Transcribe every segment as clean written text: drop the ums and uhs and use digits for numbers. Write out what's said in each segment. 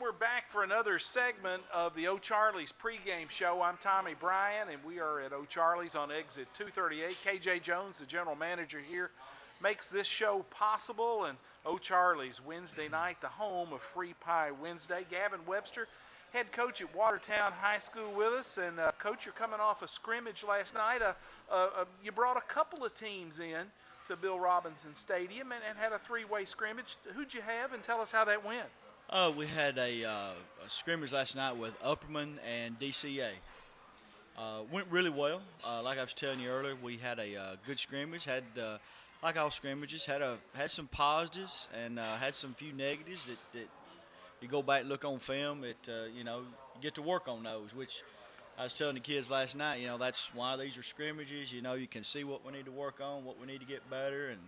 we're back for another segment of the O'Charley's pregame show. I'm Tommy Bryan, and we are at O'Charley's on exit 238. KJ Jones, the general manager here, makes this show possible, and O'Charley's Wednesday night, the home of Free Pie Wednesday. Gavin Webster, head coach at Watertown High School with us, and Coach, you're coming off a scrimmage last night. You brought a couple of teams in to Bill Robinson Stadium and had a three-way scrimmage. Who'd you have, and tell us how that went? We had a scrimmage last night with Upperman and DCA. Went really well. Like I was telling you earlier, we had a good scrimmage. Had like all scrimmages, had some positives and had some few negatives that you go back and look on film. You get to work on those. Which I was telling the kids last night. That's why these are scrimmages. You can see what we need to work on, what we need to get better, and.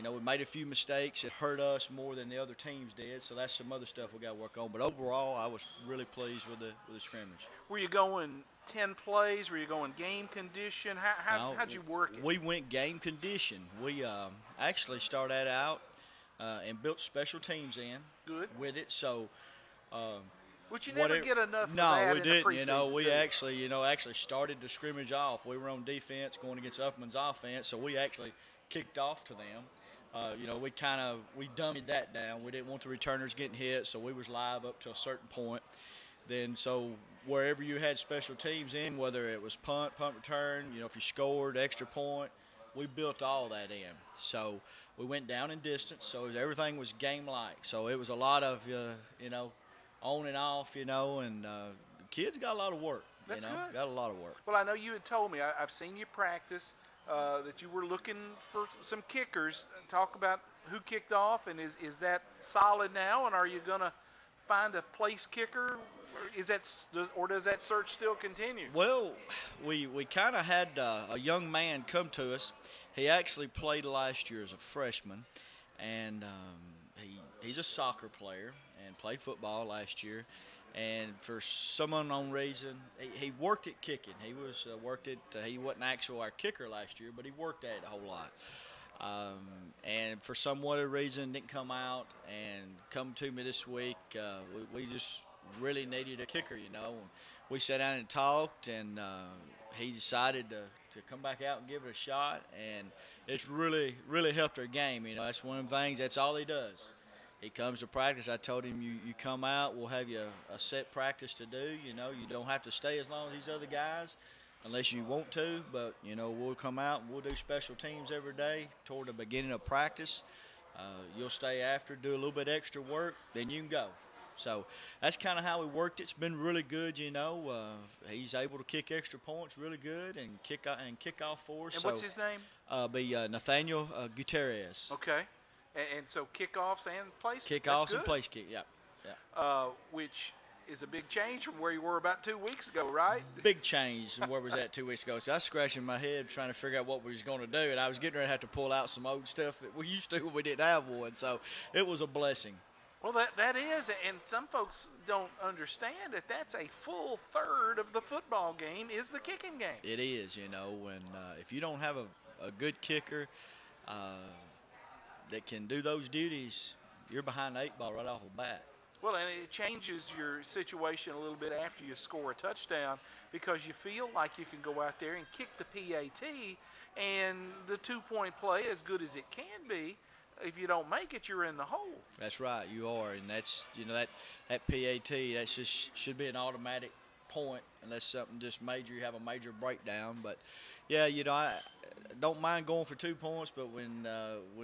We made a few mistakes. It hurt us more than the other teams did, so that's some other stuff we got to work on. But overall, I was really pleased with the scrimmage. Were you going 10 plays? Were you going game condition? How'd you work it? We went game condition. We actually started out and built special teams in with it. So, but you never get enough of no, that we in didn't. The preseason, We actually started the scrimmage off. We were on defense going against Upman's offense, so we actually kicked off to them. We dummied that down. We didn't want the returners getting hit, so we was live up to a certain point. Then so wherever you had special teams in, whether it was punt return, if you scored extra point, we built all that in. So we went down in distance, so everything was game-like. So it was a lot of on and off, and the kids got a lot of work. That's good. Got a lot of work. Well, I know you had told me, I've seen you practice, that you were looking for some kickers. Talk about who kicked off, and is that solid now, and are you going to find a place kicker, or does that search still continue? Well, we kind of had a young man come to us. He actually played last year as a freshman, and he's a soccer player and played football last year. And for some unknown reason, he worked at kicking. He he wasn't actually our kicker last year, but he worked at it a whole lot. And for some whatever reason, didn't come out and come to me this week. We just really needed a kicker, We sat down and talked, and he decided to come back out and give it a shot. And it's really, really helped our game. That's one of the things. That's all he does. He comes to practice. I told him, you come out, we'll have you a set practice to do. You don't have to stay as long as these other guys unless you want to. But, we'll come out and we'll do special teams every day toward the beginning of practice. You'll stay after, do a little bit extra work, then you can go. So that's kind of how we worked it. It's been really good, He's able to kick extra points really good and kick off for us. And what's his name? Nathaniel Gutierrez. Okay. And so kickoffs and place kicks? Kickoffs and place kick, yeah. Which is a big change from where you were about 2 weeks ago, right? Big change from where we was at 2 weeks ago. So I was scratching my head trying to figure out what we was going to do, and I was getting ready to have to pull out some old stuff that we used to when we didn't have one. So it was a blessing. Well, that is, and some folks don't understand that that's a full third of the football game is the kicking game. It is, when if you don't have a good kicker that can do those duties, you're behind the 8 ball right off the bat. Well, and it changes your situation a little bit after you score a touchdown because you feel like you can go out there and kick the PAT, and the 2-point play, as good as it can be, if you don't make it, you're in the hole. That's right, you are, and that's that PAT, that just should be an automatic point unless something just major, you have a major breakdown. But yeah, I don't mind going for 2 points, but when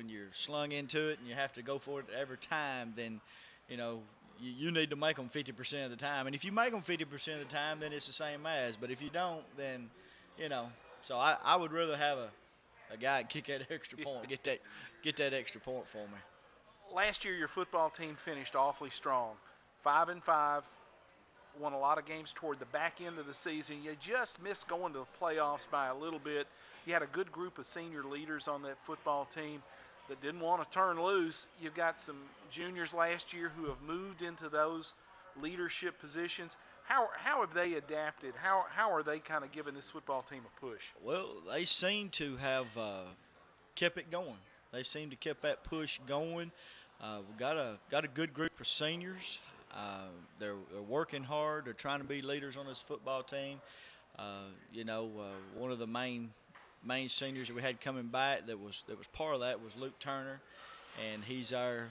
you're slung into it and you have to go for it every time, then you need to make them 50% of the time. And if you make them 50% of the time, then it's the same as. But if you don't, then So I would rather have a guy kick that extra point, get that extra point for me. Last year, your football team finished awfully strong, 5-5. Won a lot of games toward the back end of the season. You just missed going to the playoffs by a little bit. You had a good group of senior leaders on that football team that didn't want to turn loose. You've got some juniors last year who have moved into those leadership positions. How have they adapted? How are they kind of giving this football team a push? Well, they seem to have kept it going. They seem to keep that push going. We've got a good group of seniors They're working hard. They're trying to be leaders on this football team. One of the main seniors that we had coming back that was part of that was Luke Turner, and he's our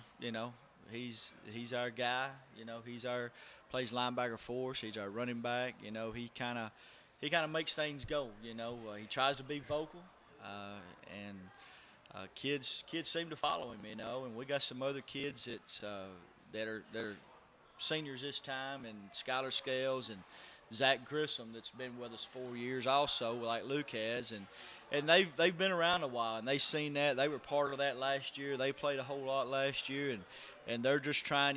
he's our guy. He's our plays linebacker for us. He's our running back. He kind of makes things go. He tries to be vocal, and kids seem to follow him. And we got some other kids that are seniors this time, and Skylar Scales and Zach Grissom that's been with us 4 years also, like Luke has, and they've been around a while, and they've seen that. They were part of that last year. They played a whole lot last year, and they're just trying.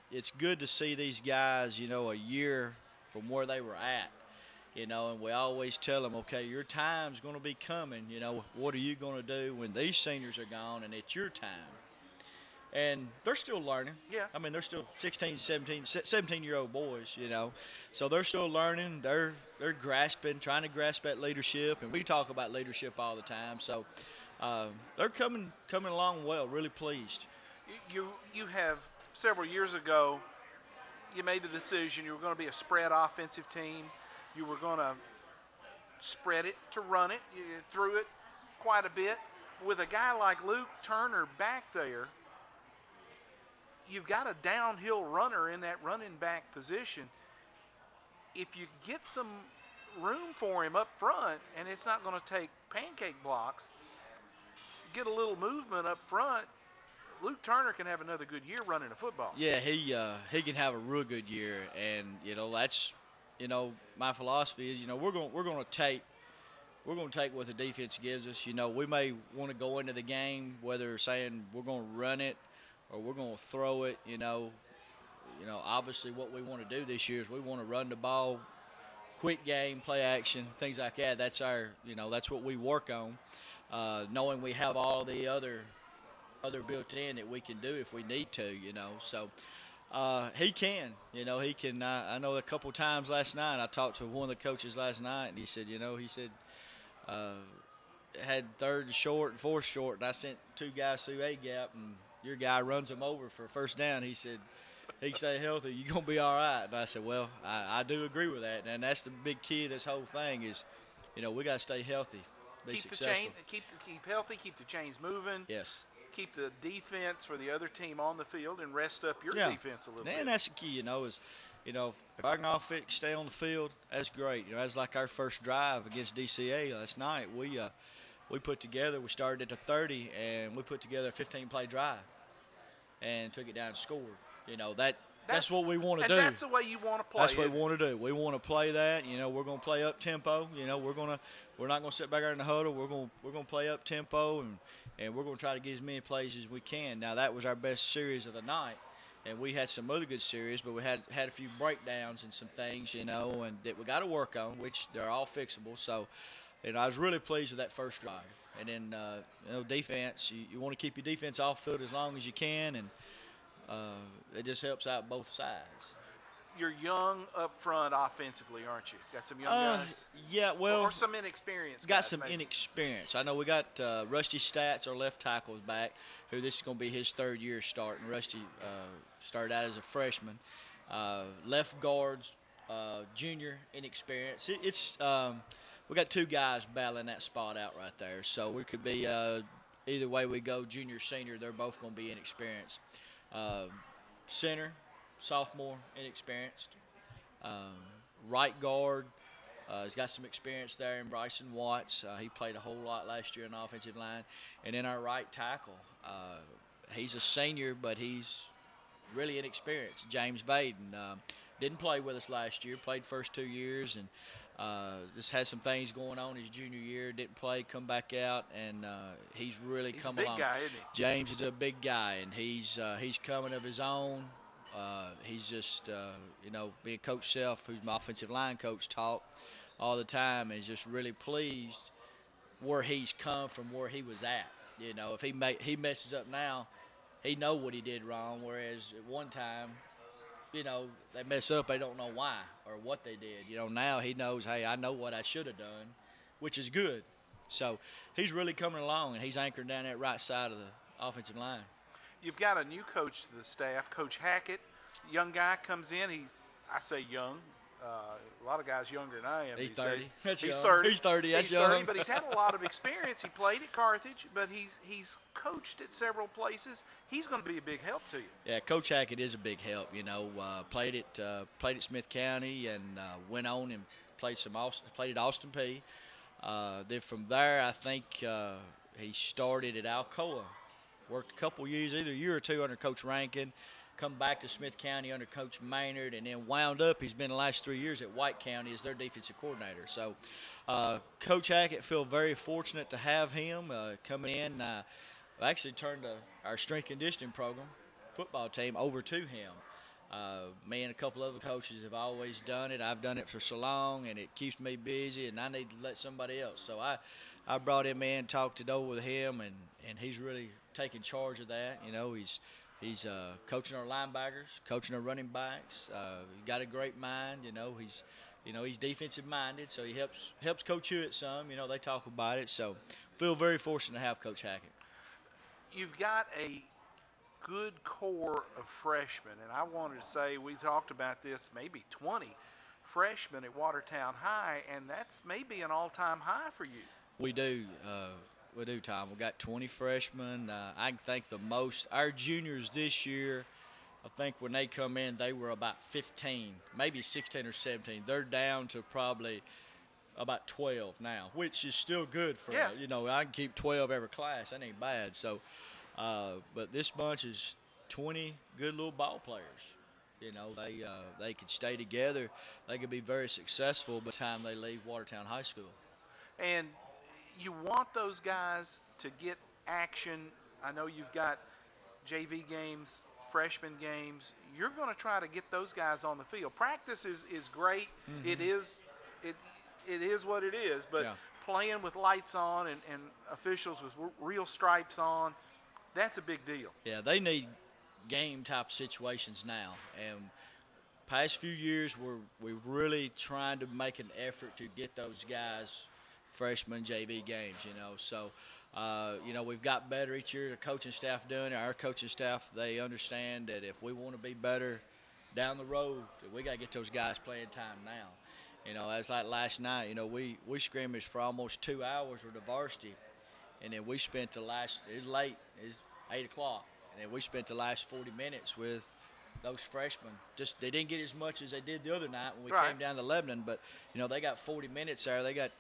It's good to see these guys, a year from where they were at. And we always tell them, okay, your time's going to be coming. What are you going to do when these seniors are gone and it's your time? And they're still learning. Yeah. I mean, they're still 16, 17-year-old boys, So they're still learning. They're grasping, trying to grasp that leadership. And we talk about leadership all the time. So they're coming along well, really pleased. You have, several years ago, you made the decision you were going to be a spread offensive team. You were going to spread it to run it. You threw it quite a bit. With a guy like Luke Turner back there, you've got a downhill runner in that running back position. If you get some room for him up front, and it's not going to take pancake blocks, get a little movement up front, Luke Turner can have another good year running a football. Yeah, he can have a real good year, and that's my philosophy is we're going to take what the defense gives us. We may want to go into the game whether saying we're going to run it or we're going to throw it. Obviously what we want to do this year is we want to run the ball, quick game, play action, things like that. That's our that's what we work on, knowing we have all the other built in that we can do if we need to. So. He can. I know a couple times last night I talked to one of the coaches last night, and he said, had third and short and fourth short, and I sent two guys through A gap, and your guy runs them over for a first down. He said, he stay healthy, you're going to be all right. And I said, well, I do agree with that, and that's the big key of this whole thing is, we got to stay healthy, be successful. Keep healthy, keep the chains moving. Yes. Keep the defense for the other team on the field and rest up your defense a little bit. And that's the key, if our offense stay on the field, that's great. That's like our first drive against DCA last night. We put together, we started at the 30, and we put together a 15-play drive and took it down and scored. That's what we want to do. And that's the way you want to play. That's what we want to do. We want to play that. We're going to play up tempo. We're not going to sit back there in the huddle. We're going to play up tempo, and we're going to try to get as many plays as we can. Now, that was our best series of the night, and we had some other good series, but we had a few breakdowns and some things, and that we got to work on, which they're all fixable. So, I was really pleased with that first drive. And then, defense, you want to keep your defense off field as long as you can, and it just helps out both sides. You're young up front offensively, aren't you? Got some young guys? Yeah, well. Or some inexperienced got guys, some maybe. inexperience. I know we got Rusty Stats, our left tackle, is back, who this is going to be his third year starting. Rusty started out as a freshman. Left guards, junior, inexperienced. We got two guys battling that spot out right there. So we could be either way we go, junior, senior, they're both going to be inexperienced. Center, sophomore, inexperienced. Right guard, he's got some experience there in Bryson Watts. He played a whole lot last year in the offensive line. And then our right tackle, he's a senior, but he's really inexperienced. James Vaden didn't play with us last year, played first 2 years, and just had some things going on his junior year. Didn't play, come back out, and he's really come along. He's a big guy, isn't he? James is a big guy, and he's coming of his own. He's just, being Coach Self, who's my offensive line coach, taught all the time, is just really pleased where he's come from where he was at. If he messes up now, he know what he did wrong, whereas at one time, they mess up, they don't know why or what they did. Now he knows, hey, I know what I should have done, which is good. So he's really coming along, and he's anchored down that right side of the offensive line. You've got a new coach to the staff, Coach Hackett, Young guy comes in. I say young. A lot of guys younger than I am He's these 30. days. That's He's young. 30. He's 30. That's He's 30, young. but he's had a lot of experience. He played at Carthage, but he's coached at several places. He's going to be a big help to you. Yeah, Coach Hackett is a big help. Played at Smith County and went on and played at Austin Peay. Then from there, I think he started at Alcoa. Worked a couple years, either a year or two under Coach Rankin. Come back to Smith County under Coach Maynard, and then wound up. He's been the last 3 years at White County as their defensive coordinator. So, Coach Hackett feel very fortunate to have him coming in. I actually turned our strength conditioning program, football team, over to him. Me and a couple other coaches have always done it. I've done it for so long, and it keeps me busy, and I need to let somebody else. So I brought him in, talked it over with him, and he's really taking charge of that. He's coaching our linebackers, coaching our running backs. He's got a great mind. He's defensive minded, so he helps Coach Hewitt some. They talk about it. So feel very fortunate to have Coach Hackett. You've got a good core of freshmen, and I wanted to say we talked about this, maybe 20 freshmen at Watertown High, and that's maybe an all-time high for you. We do. We do, Tom. We've got 20 freshmen. I can think the most. Our juniors this year, I think when they come in, they were about 15, maybe 16 or 17. They're down to probably about 12 now, which is still good for, I can keep 12 every class. That ain't bad. So, but this bunch is 20 good little ball players. They could stay together. They could be very successful by the time they leave Watertown High School. And you want those guys to get action. I know you've got JV games, freshman games. You're going to try to get those guys on the field. Practice is great. Mm-hmm. It is what it is. But playing with lights on and officials with real stripes on, that's a big deal. Yeah, they need game type situations now. And past few years, we're really trying to make an effort to get those guys freshman JV games, So, we've got better each year. The coaching staff doing it. Our coaching staff, they understand that if we want to be better down the road, we got to get those guys playing time now. As like last night, we scrimmaged for almost 2 hours with the varsity, and then we spent it was late. It's 8 o'clock, and then we spent the last 40 minutes with those freshmen. Just they didn't get as much as they did the other night when we came down to Lebanon, but, they got 40 minutes there. They got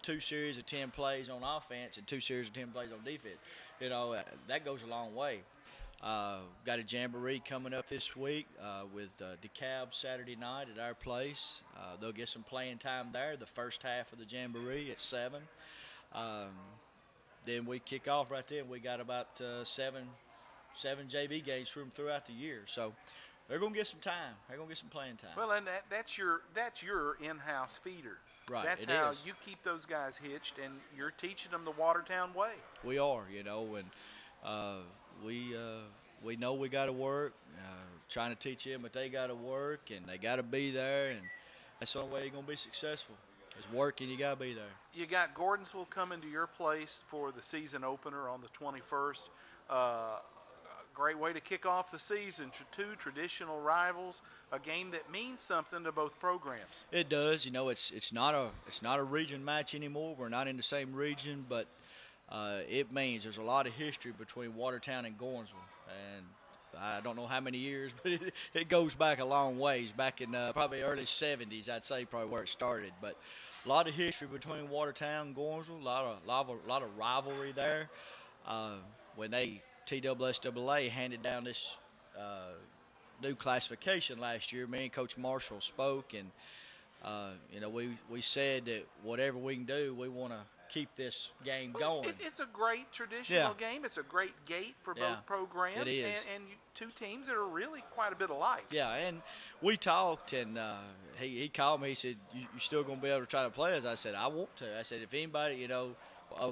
2 series of 10 plays on offense and 2 series of 10 plays on defense. That goes a long way. Got a jamboree coming up this week with DeKalb Saturday night at our place. They'll get some playing time there, the first half of the jamboree at 7. Then we kick off right then. We got about seven JV games from throughout the year. So they're going to get some time. They're going to get some playing time. Well, and that's your in-house feeder. Right. That's how you keep those guys hitched, and you're teaching them the Watertown way. We are, and we know we got to work. Trying to teach them that they got to work and they got to be there, and that's the only way you're going to be successful. Is working, you got to be there. You got Gordonsville coming to your place for the season opener on the 21st. Great way to kick off the season. 2 traditional rivals, a game that means something to both programs. It does. It's not a region match anymore. We're not in the same region, but it means there's a lot of history between Watertown and Gordonsville, and I don't know how many years, but it goes back a long ways. Back in probably early 70s, I'd say probably where it started. But a lot of history between Watertown and Gordonsville. A lot of rivalry there. When TSSAA handed down this new classification last year, me and Coach Marshall spoke, and we said that whatever we can do, we want to keep this game going. It's a great traditional game. It's a great gate for both programs. It is. And 2 teams that are really quite a bit alike. Yeah, and we talked, and he called me. He said, you still going to be able to try to play us? I said, I want to. I said, if anybody,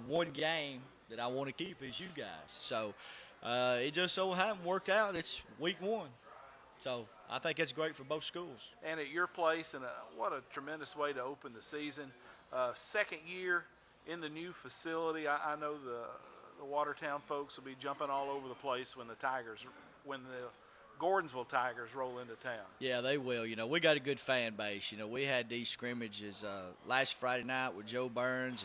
one game that I want to keep is you guys. So it just so happened worked out. It's week 1. So I think it's great for both schools. And at your place, and what a tremendous way to open the season. Second year in the new facility. I know the Watertown folks will be jumping all over the place when the Tigers win Gordonsville Tigers roll into town. Yeah, they will. We got a good fan base. We had these scrimmages last Friday night with Joe Burns,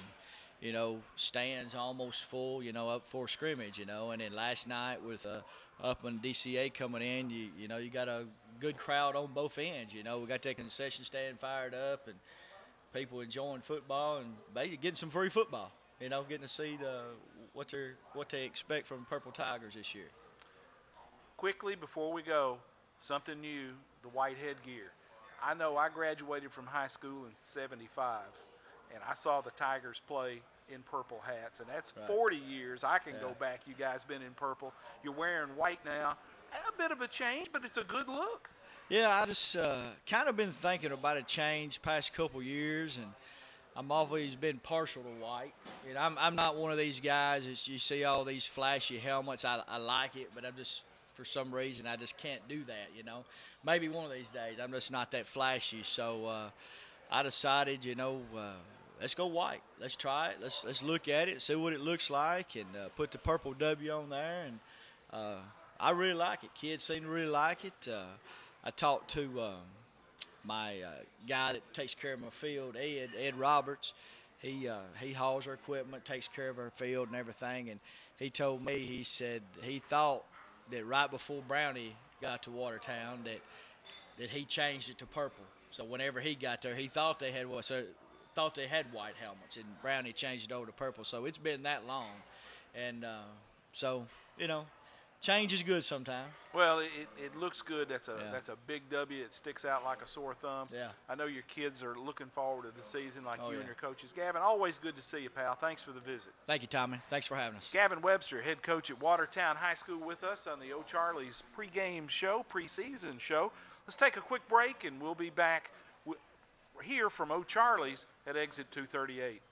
and stands almost full. Up for scrimmage. And then last night with up in DCA coming in, you got a good crowd on both ends. We got that concession stand fired up and people enjoying football and getting some free football. Getting to see what they expect from Purple Tigers this year. Quickly before we go, something new, the white headgear. I know I graduated from high school in '75, and I saw the Tigers play in purple hats, and that's Right. 40 years. I can go Yeah. back. You guys been in purple. You're wearing white now. A bit of a change, but it's a good look. Yeah, I just kind of been thinking about a change past couple years, and I'm always been partial to white. I'm not one of these guys that you see all these flashy helmets. I like it, but I'm just, for some reason, I just can't do that, Maybe one of these days. I'm just not that flashy. So I decided, let's go white. Let's try it. Let's look at it, see what it looks like, and put the purple W on there. And I really like it. Kids seem to really like it. I talked to my guy that takes care of my field, Ed Roberts. He hauls our equipment, takes care of our field and everything. And he told me, he said he thought that right before Brownie got to Watertown that he changed it to purple. So whenever he got there, he thought they had white helmets, and Brownie changed it over to purple. So it's been that long, and so change is good sometimes. Well, it looks good. That's a Yeah. that's a big W. It sticks out like a sore thumb. Yeah. I know your kids are looking forward to the season, like Oh, you yeah. and your coaches. Gavin, always good to see you, pal. Thanks for the visit. Thank you, Tommy. Thanks for having us. Gavin Webster, head coach at Watertown High School, with us on the O'Charley's pregame show, preseason show. Let's take a quick break, and we'll be back here from O'Charley's at exit 238.